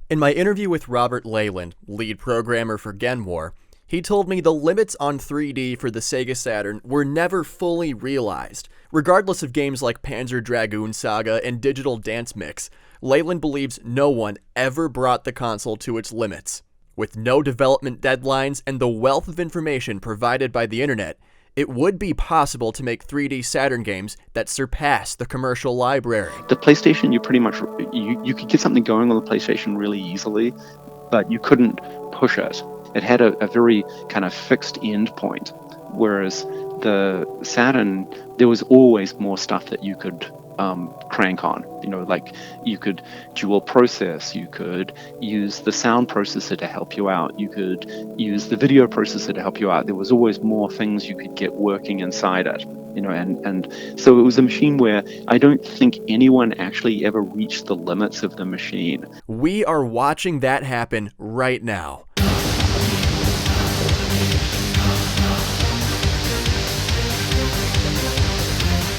In my interview with Robert Leyland, lead programmer for Genwar, he told me the limits on 3D for the Sega Saturn were never fully realized. Regardless of games like Panzer Dragoon Saga and Digital Dance Mix, Leyland believes no one ever brought the console to its limits. With no development deadlines and the wealth of information provided by the internet, it would be possible to make 3D Saturn games that surpass the commercial library. The PlayStation, you could get something going on the PlayStation really easily, but you couldn't push it. It had a very kind of fixed end point, whereas the Saturn, there was always more stuff that you could crank on. Like you could dual process, you could use the sound processor to help you out, you could use the video processor to help you out. There was always more things you could get working inside it. And so it was a machine where I don't think anyone actually ever reached the limits of the machine. We are watching that happen right now.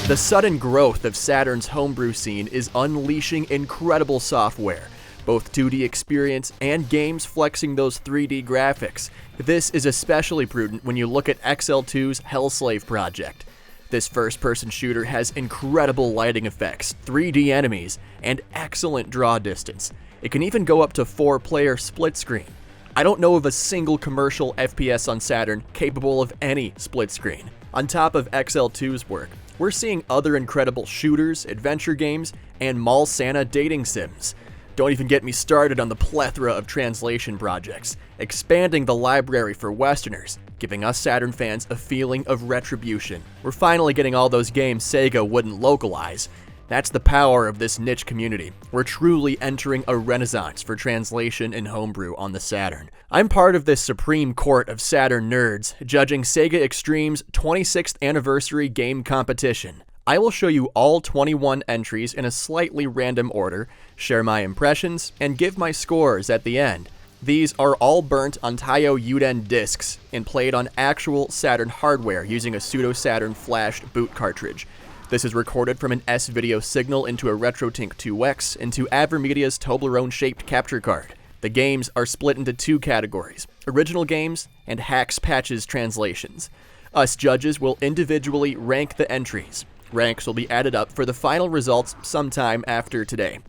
The sudden growth of Saturn's homebrew scene is unleashing incredible software, both 2D experience and games flexing those 3D graphics. This is especially prudent when you look at XL2's Hellslave project. This first-person shooter has incredible lighting effects, 3D enemies, and excellent draw distance. It can even go up to 4-player split screen. I don't know of a single commercial FPS on Saturn capable of any split screen. On top of XL2's work, we're seeing other incredible shooters, adventure games, and Mall Santa dating sims. Don't even get me started on the plethora of translation projects, expanding the library for Westerners, giving us Saturn fans a feeling of retribution. We're finally getting all those games Sega wouldn't localize. That's the power of this niche community. We're truly entering a renaissance for translation and homebrew on the Saturn. I'm part of this supreme court of Saturn nerds, judging Sega Xtreme's 26th anniversary game competition. I will show you all 21 entries in a slightly random order, share my impressions, and give my scores at the end. These are all burnt on Taiyo Yuden discs and played on actual Saturn hardware using a pseudo-Saturn flashed boot cartridge. This is recorded from an S-video signal into a RetroTink 2X into Avermedia's Toblerone-shaped capture card. The games are split into two categories, original games and hacks patches translations. Us judges will individually rank the entries. Ranks will be added up for the final results sometime after today.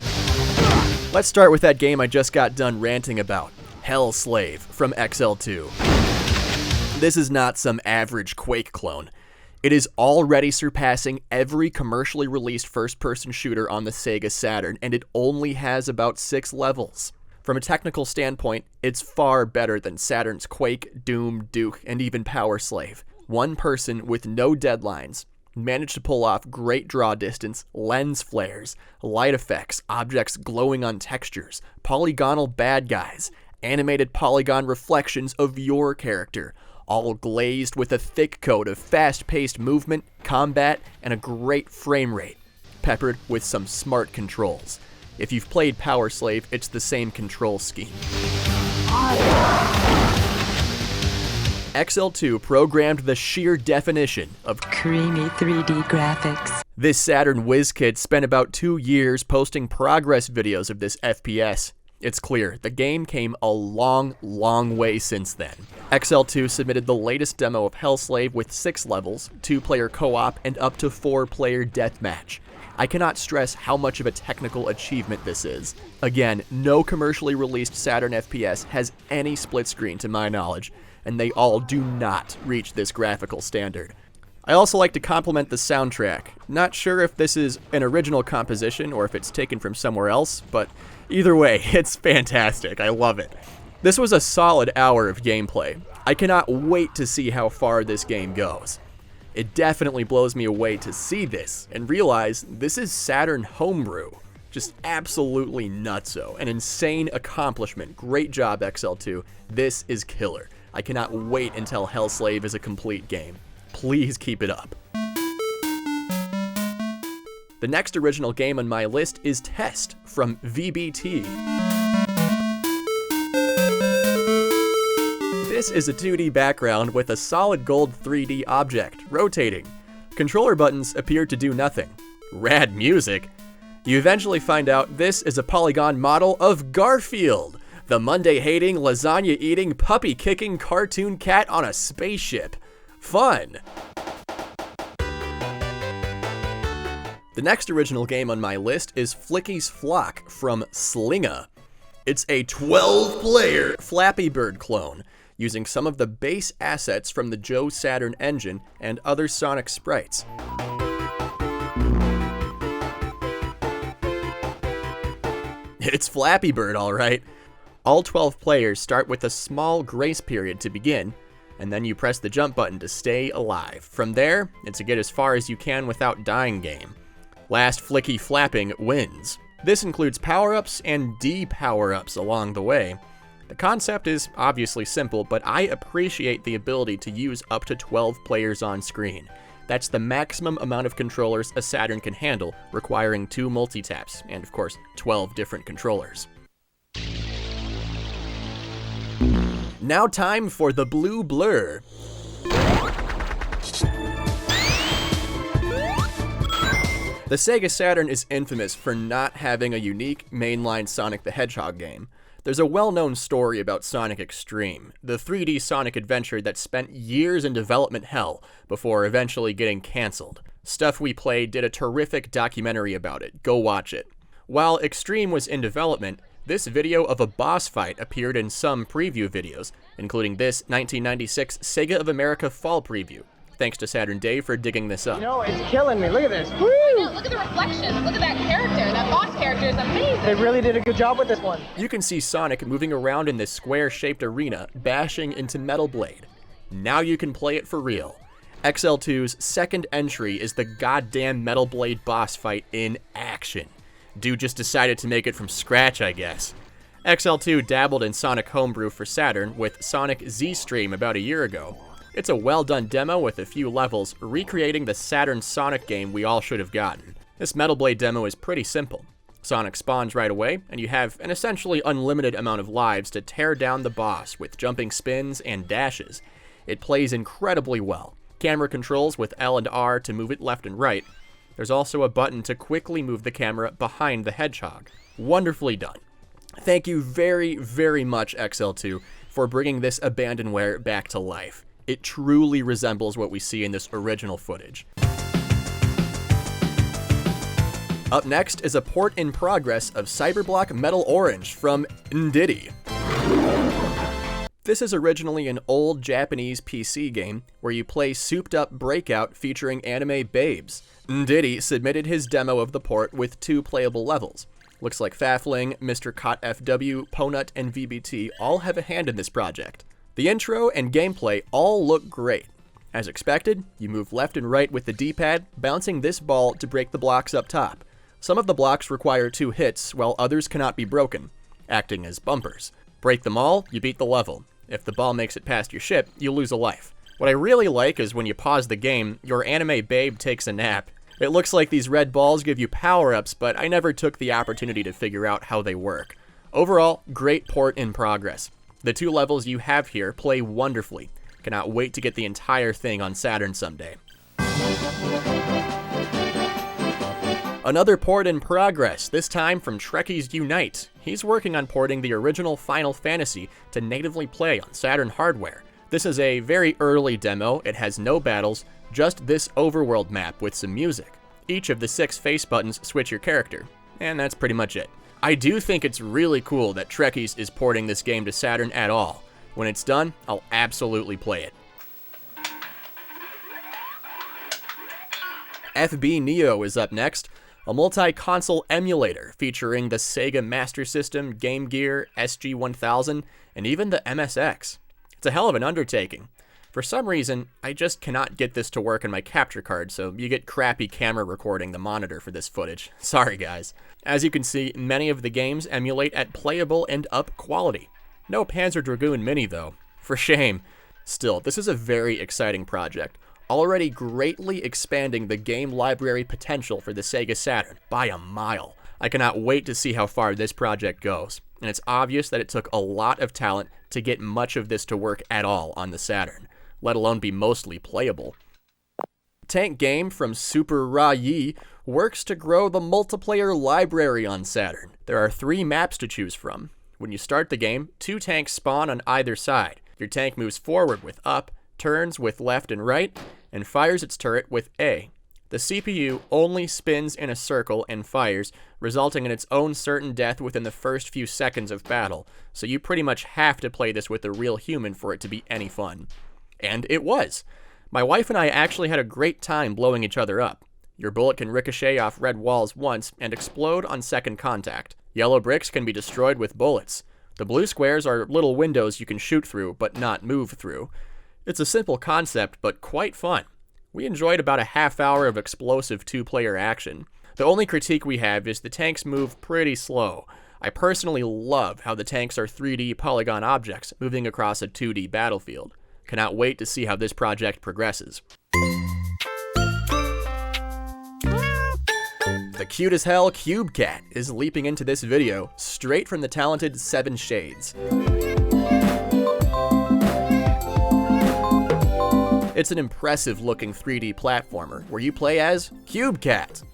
Let's start with that game I just got done ranting about, Hellslave from XL2. This is not some average Quake clone. It is already surpassing every commercially released first-person shooter on the Sega Saturn, and it only has about 6 levels. From a technical standpoint, it's far better than Saturn's Quake, Doom, Duke, and even Power Slave. One person with no deadlines managed to pull off great draw distance, lens flares, light effects, objects glowing on textures, polygonal bad guys, animated polygon reflections of your character, all glazed with a thick coat of fast-paced movement, combat, and a great frame rate, peppered with some smart controls. If you've played Power Slave, it's the same control scheme. XL2 programmed the sheer definition of creamy 3D graphics. This Saturn WizKid spent about 2 years posting progress videos of this FPS. It's clear, the game came a long, long way since then. XL2 submitted the latest demo of Hellslave with 6 levels, 2-player co-op, and up to 4-player deathmatch. I cannot stress how much of a technical achievement this is. Again, no commercially released Saturn FPS has any split screen to my knowledge, and they all do not reach this graphical standard. I also like to compliment the soundtrack. Not sure if this is an original composition or if it's taken from somewhere else, but either way, it's fantastic. I love it. This was a solid hour of gameplay. I cannot wait to see how far this game goes. It definitely blows me away to see this and realize this is Saturn homebrew. Just absolutely nutso. An insane accomplishment. Great job, XL2. This is killer. I cannot wait until Hellslave is a complete game. Please keep it up. The next original game on my list is Test from VBT. This is a 2D background with a solid gold 3D object, rotating. Controller buttons appear to do nothing. Rad music. You eventually find out this is a polygon model of Garfield, the Monday-hating, lasagna-eating, puppy-kicking cartoon cat on a spaceship. Fun! The next original game on my list is Flickys Flock from Slinga. It's a 12-player Flappy Bird clone, using some of the base assets from the Joe Saturn engine and other Sonic sprites. It's Flappy Bird, alright. All 12 players start with a small grace period to begin, and then you press the jump button to stay alive. From there, it's a get as far as you can without dying game. Last flicky flapping wins. This includes power-ups and de-power-ups along the way. The concept is obviously simple, but I appreciate the ability to use up to 12 players on screen. That's the maximum amount of controllers a Saturn can handle, requiring 2 multi-taps, and of course, 12 different controllers. Now time for the Blue Blur. The Sega Saturn is infamous for not having a unique mainline Sonic the Hedgehog game. There's a well-known story about Sonic Xtreme, the 3D Sonic adventure that spent years in development hell before eventually getting cancelled. Stuff We Played did a terrific documentary about it. Go watch it. While Xtreme was in development, this video of a boss fight appeared in some preview videos, including this 1996 Sega of America Fall preview. Thanks to Saturn Dave for digging this up. You know, it's killing me. Look at this. Woo! I know, look at the reflection. Look at that character. That boss character is amazing. They really did a good job with this one. You can see Sonic moving around in this square-shaped arena, bashing into Metal Blade. Now you can play it for real. XL2's second entry is the goddamn Metal Blade boss fight in action. Dude just decided to make it from scratch, I guess. XL2 dabbled in Sonic Homebrew for Saturn with Sonic Xtreme about a year ago. It's a well-done demo with a few levels, recreating the Saturn Sonic game we all should have gotten. This Metal Blade demo is pretty simple. Sonic spawns right away, and you have an essentially unlimited amount of lives to tear down the boss with jumping spins and dashes. It plays incredibly well. Camera controls with L and R to move it left and right. There's also a button to quickly move the camera behind the hedgehog. Wonderfully done. Thank you very, very much, XL2, for bringing this abandonware back to life. It truly resembles what we see in this original footage. Up next is a port in progress of Cyberblock Metal Orange from Ndidi. This is originally an old Japanese PC game where you play souped-up Breakout featuring anime babes. Ndidi submitted his demo of the port with 2 playable levels. Looks like Fafling, Mr. Cot FW, Ponut, and VBT all have a hand in this project. The intro and gameplay all look great. As expected, you move left and right with the D-pad, bouncing this ball to break the blocks up top. Some of the blocks require 2 hits, while others cannot be broken, acting as bumpers. Break them all, you beat the level. If the ball makes it past your ship, you lose a life. What I really like is when you pause the game, your anime babe takes a nap. It looks like these red balls give you power-ups, but I never took the opportunity to figure out how they work. Overall, great port in progress. The 2 levels you have here play wonderfully. Cannot wait to get the entire thing on Saturn someday. Another port in progress, this time from Trekkies Unite. He's working on porting the original Final Fantasy to natively play on Saturn hardware. This is a very early demo, it has no battles, just this overworld map with some music. Each of the 6 face buttons switch your character, and that's pretty much it. I do think it's really cool that Trekkies is porting this game to Saturn at all. When it's done, I'll absolutely play it. FB Neo is up next, a multi-console emulator featuring the Sega Master System, Game Gear, SG-1000, and even the MSX. It's a hell of an undertaking. For some reason, I just cannot get this to work on my capture card, so you get crappy camera recording the monitor for this footage. Sorry guys. As you can see, many of the games emulate at playable and up quality. No Panzer Dragoon Mini though. For shame. Still, this is a very exciting project, already greatly expanding the game library potential for the Sega Saturn by a mile. I cannot wait to see how far this project goes, and it's obvious that it took a lot of talent to get much of this to work at all on the Saturn, let alone be mostly playable. Tank Game from Super Ra Yi works to grow the multiplayer library on Saturn. There are 3 maps to choose from. When you start the game, 2 tanks spawn on either side. Your tank moves forward with up, turns with left and right, and fires its turret with A. The CPU only spins in a circle and fires, resulting in its own certain death within the first few seconds of battle, so you pretty much have to play this with a real human for it to be any fun. And it was! My wife and I actually had a great time blowing each other up. Your bullet can ricochet off red walls once and explode on second contact. Yellow bricks can be destroyed with bullets. The blue squares are little windows you can shoot through, but not move through. It's a simple concept, but quite fun. We enjoyed about a half hour of explosive 2-player action. The only critique we have is the tanks move pretty slow. I personally love how the tanks are 3D polygon objects moving across a 2D battlefield. Cannot wait to see how this project progresses. The cute as hell Cubecat is leaping into this video straight from the talented 7 Shades. It's an impressive looking 3D platformer where you play as Cubecat.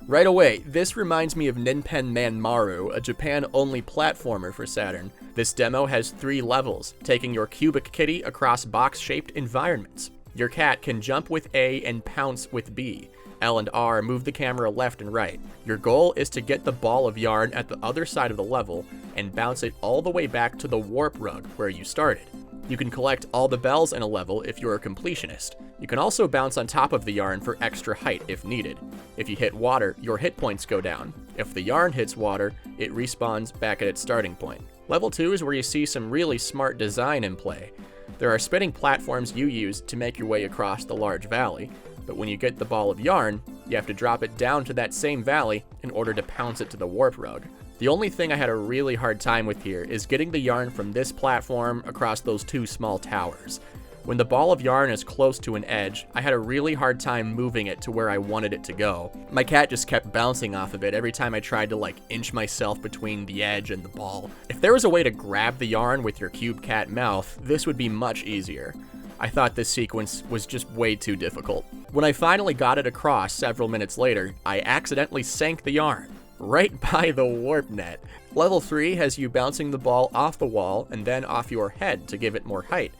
Right away, this reminds me of Ninpen Manmaru, a Japan-only platformer for Saturn. This demo has 3 levels, taking your cubic kitty across box-shaped environments. Your cat can jump with A and pounce with B. L and R move the camera left and right. Your goal is to get the ball of yarn at the other side of the level and bounce it all the way back to the warp rug where you started. You can collect all the bells in a level if you're a completionist. You can also bounce on top of the yarn for extra height if needed. If you hit water, your hit points go down. If the yarn hits water, it respawns back at its starting point. Level 2 is where you see some really smart design in play. There are spinning platforms you use to make your way across the large valley, but when you get the ball of yarn, you have to drop it down to that same valley in order to pounce it to the warp rug. The only thing I had a really hard time with here is getting the yarn from this platform across those 2 small towers. When the ball of yarn is close to an edge, I had a really hard time moving it to where I wanted it to go. My cat just kept bouncing off of it every time I tried to inch myself between the edge and the ball. If there was a way to grab the yarn with your Cubecat mouth, this would be much easier. I thought this sequence was just way too difficult. When I finally got it across several minutes later, I accidentally sank the yarn right by the warp net. Level 3 has you bouncing the ball off the wall and then off your head to give it more height.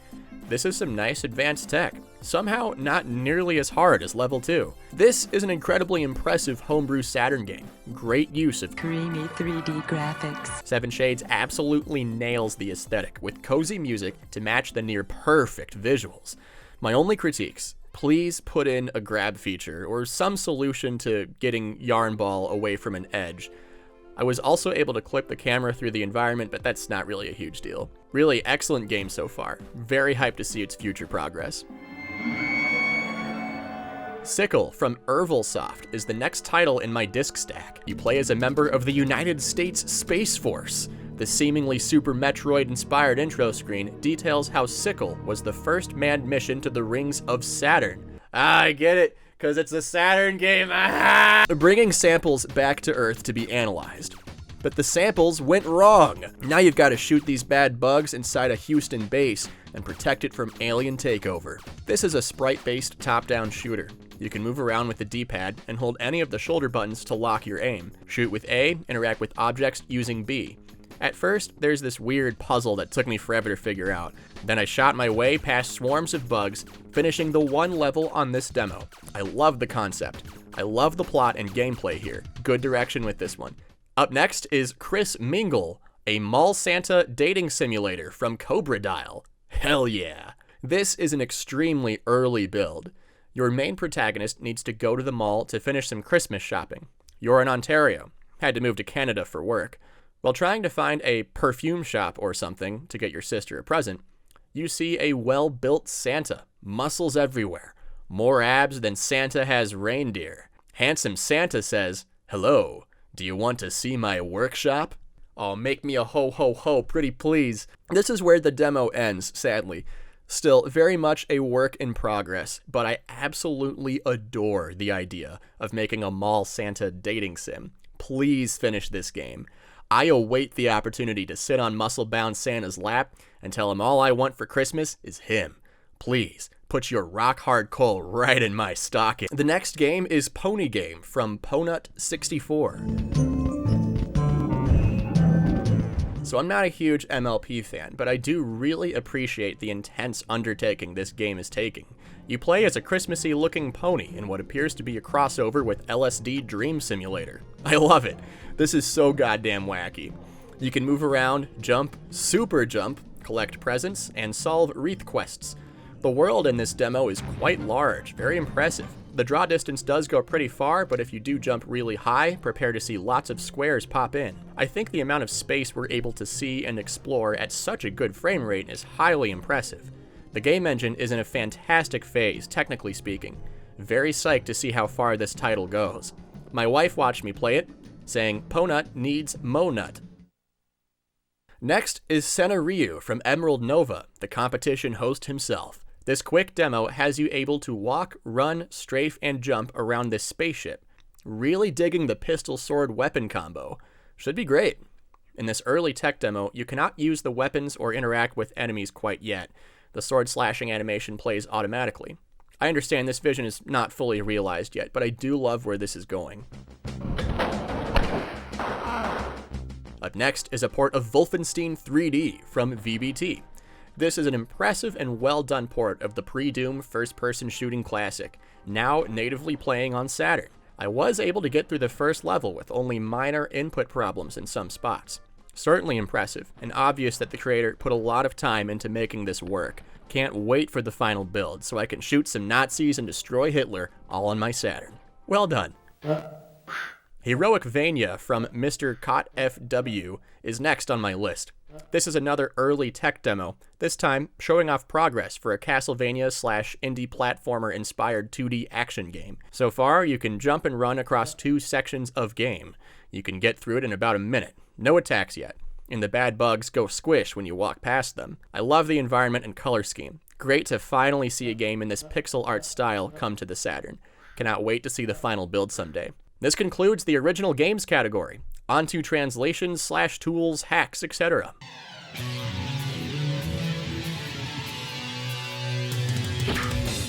This is some nice advanced tech. Somehow not nearly as hard as level 2. This is an incredibly impressive homebrew Saturn game. Great use of Creamy 3D graphics. 7 Shades absolutely nails the aesthetic with cozy music to match the near perfect visuals. My only critiques: please put in a grab feature or some solution to getting yarn ball away from an edge. I was also able to clip the camera through the environment, but that's not really a huge deal. Really excellent game so far. Very hyped to see its future progress. Sickle from Ervilsoft is the next title in my disc stack. You play as a member of the United States Space Force. The seemingly Super Metroid-inspired intro screen details how Sickle was the first manned mission to the rings of Saturn. I get it, because it's a Saturn game. Bringing samples back to Earth to be analyzed. But the samples went wrong. Now you've got to shoot these bad bugs inside a Houston base and protect it from alien takeover. This is a sprite-based top-down shooter. You can move around with the D-pad and hold any of the shoulder buttons to lock your aim. Shoot with A, interact with objects using B. At first, there's this weird puzzle that took me forever to figure out. Then I shot my way past swarms of bugs, finishing the 1 level on this demo. I love the concept. I love the plot and gameplay here. Good direction with this one. Up next is Chris Mingle, a mall Santa dating simulator from Cobra Dial. Hell yeah. This is an extremely early build. Your main protagonist needs to go to the mall to finish some Christmas shopping. You're in Ontario. Had to move to Canada for work. While trying to find a perfume shop or something to get your sister a present, you see a well-built Santa, muscles everywhere, more abs than Santa has reindeer. Handsome Santa says, "Hello, do you want to see my workshop? Oh, make me a ho-ho-ho, pretty please." This is where the demo ends, sadly. Still, very much a work in progress, but I absolutely adore the idea of making a mall Santa dating sim. Please finish this game. I await the opportunity to sit on muscle-bound Santa's lap and tell him all I want for Christmas is him. Please, Put your rock hard coal right in my stocking. The next game is Pony Game from Ponut64. So I'm not a huge MLP fan, but I do really appreciate the intense undertaking this game is taking. You play as a Christmassy looking pony in what appears to be a crossover with LSD Dream Simulator. I love it. This is so goddamn wacky. You can move around, jump, super jump, collect presents, and solve wreath quests. The world in this demo is quite large, very impressive. The draw distance does go pretty far, but if you do jump really high, prepare to see lots of squares pop in. I think the amount of space we're able to see and explore at such a good frame rate is highly impressive. The game engine is in a fantastic phase, technically speaking. Very psyched to see how far this title goes. My wife watched me play it, saying, "Ponut needs Monut." Next is Senna Ryu from Emerald Nova, the competition host himself. This quick demo has you able to walk, run, strafe, and jump around this spaceship. Really digging the pistol sword weapon combo. Should be great. In this early tech demo, you cannot use the weapons or interact with enemies quite yet. The sword slashing animation plays automatically. I understand this vision is not fully realized yet, but I do love where this is going. Up next is a port of Wolfenstein 3D from VBT. This is an impressive and well-done port of the pre-Doom first-person shooting classic, now natively playing on Saturn. I was able to get through the first level with only minor input problems in some spots. Certainly impressive, and obvious that the creator put a lot of time into making this work. Can't wait for the final build so I can shoot some Nazis and destroy Hitler all on my Saturn. Well done. Heroic Vania from Mr. Cot FW is next on my list. This is another early tech demo, this time showing off progress for a Castlevania/indie platformer inspired 2D action game. So far, you can jump and run across 2 sections of game. You can get through it in about a minute. No attacks yet, and the bad bugs go squish when you walk past them. I love the environment and color scheme. Great to finally see a game in this pixel art style come to the Saturn. Cannot wait to see the final build someday. This concludes the original games category. On to translations/tools, hacks, etc.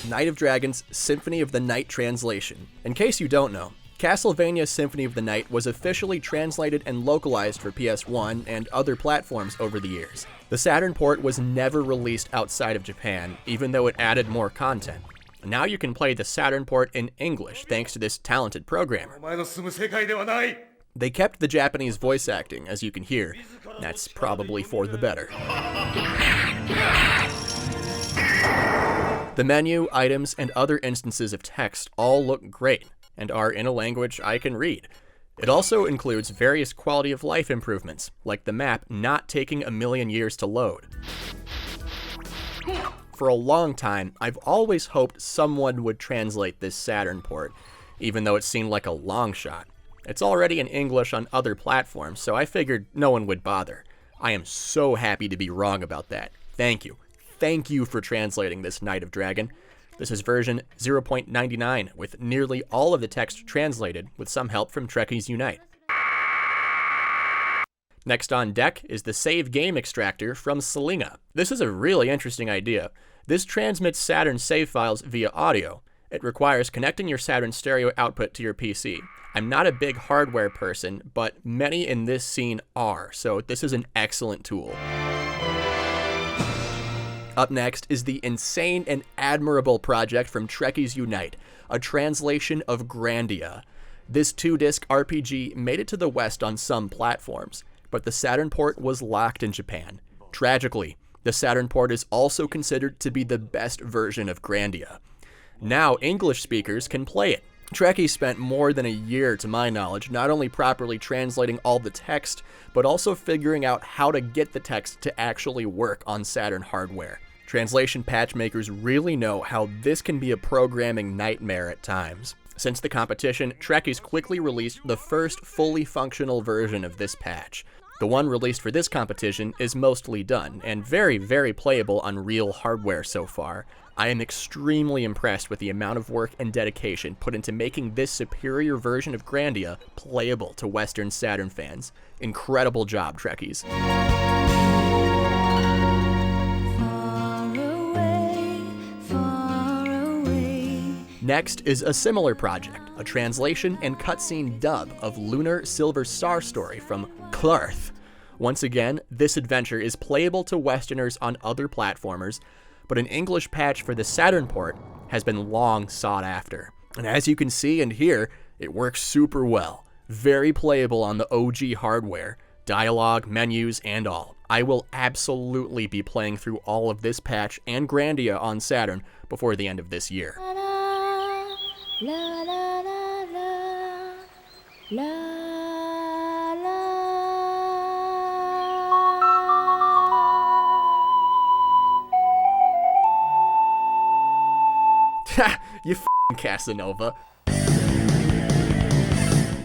Night of Dragons Symphony of the Night translation. In case you don't know, Castlevania Symphony of the Night was officially translated and localized for PS1 and other platforms over the years. The Saturn port was never released outside of Japan, even though it added more content. Now you can play the Saturn port in English thanks to this talented programmer. They kept the Japanese voice acting, as you can hear. That's probably for the better. The menu, items, and other instances of text all look great and are in a language I can read. It also includes various quality of life improvements, like the map not taking a million years to load. For a long time, I've always hoped someone would translate this Saturn port, even though it seemed like a long shot. It's already in English on other platforms, so I figured no one would bother. I am so happy to be wrong about that. Thank you. Thank you for translating this Night of Dragon. This is version 0.99, with nearly all of the text translated, with some help from Trekkies Unite. Next on deck is the Save Game Extractor from Selinga. This is a really interesting idea. This transmits Saturn save files via audio. It requires connecting your Saturn stereo output to your PC. I'm not a big hardware person, but many in this scene are, so this is an excellent tool. Up next is the insane and admirable project from Trekkies Unite, a translation of Grandia. This 2-disc RPG made it to the West on some platforms, but the Saturn port was locked in Japan. Tragically, the Saturn port is also considered to be the best version of Grandia. Now English speakers can play it. Trekkies spent more than a year, to my knowledge, not only properly translating all the text, but also figuring out how to get the text to actually work on Saturn hardware. Translation patchmakers really know how this can be a programming nightmare at times. Since the competition, Trekkies quickly released the first fully functional version of this patch. The one released for this competition is mostly done, and very, very playable on real hardware so far. I am extremely impressed with the amount of work and dedication put into making this superior version of Grandia playable to Western Saturn fans. Incredible job, Trekkies. Far away, far Next is a similar project, a translation and cutscene dub of Lunar Silver Star Story from Clarth. Once again, this adventure is playable to Westerners on other platformers, but an English patch for the Saturn port has been long sought after. And as you can see and hear, it works super well. Very playable on the OG hardware, dialogue, menus, and all. I will absolutely be playing through all of this patch and Grandia on Saturn before the end of this year. You f***ing Casanova.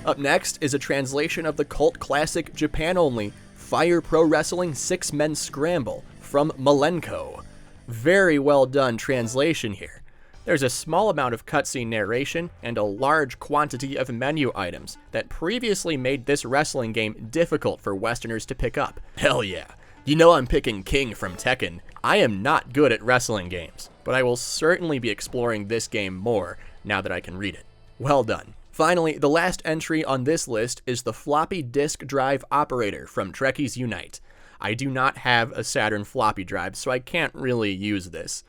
Up next is a translation of the cult classic Japan-only Fire Pro Wrestling 6 Men Scramble from Malenko. Very well done translation here. There's a small amount of cutscene narration and a large quantity of menu items that previously made this wrestling game difficult for Westerners to pick up. Hell yeah. You know I'm picking King from Tekken. I am not good at wrestling games, but I will certainly be exploring this game more now that I can read it. Well done. Finally, the last entry on this list is the floppy disk drive operator from Trekkies Unite. I do not have a Saturn floppy drive, so I can't really use this.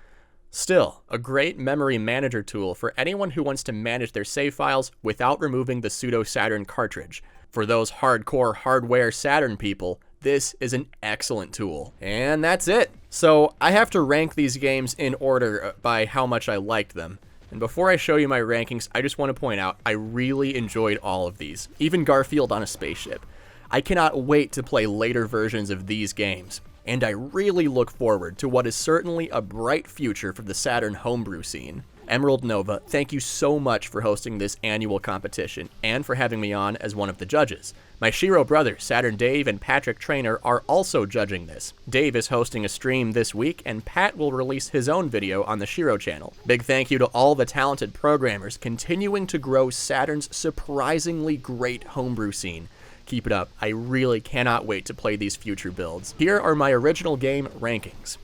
Still, a great memory manager tool for anyone who wants to manage their save files without removing the pseudo-Saturn cartridge. For those hardcore hardware Saturn people, this is an excellent tool. And that's it. So I have to rank these games in order by how much I liked them. And before I show you my rankings, I just want to point out I really enjoyed all of these, even Garfield on a Spaceship. I cannot wait to play later versions of these games, and I really look forward to what is certainly a bright future for the Saturn homebrew scene. Emerald Nova, thank you so much for hosting this annual competition and for having me on as one of the judges. My Shiro brothers, Saturn Dave and Patrick Trainer, are also judging this. Dave is hosting a stream this week, and Pat will release his own video on the Shiro channel. Big thank you to all the talented programmers continuing to grow Saturn's surprisingly great homebrew scene. Keep it up. I really cannot wait to play these future builds. Here are my original game rankings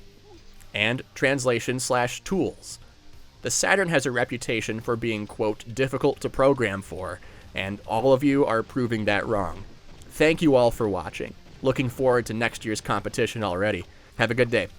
and translation/tools. The Saturn has a reputation for being, quote, difficult to program for, and all of you are proving that wrong. Thank you all for watching. Looking forward to next year's competition already. Have a good day.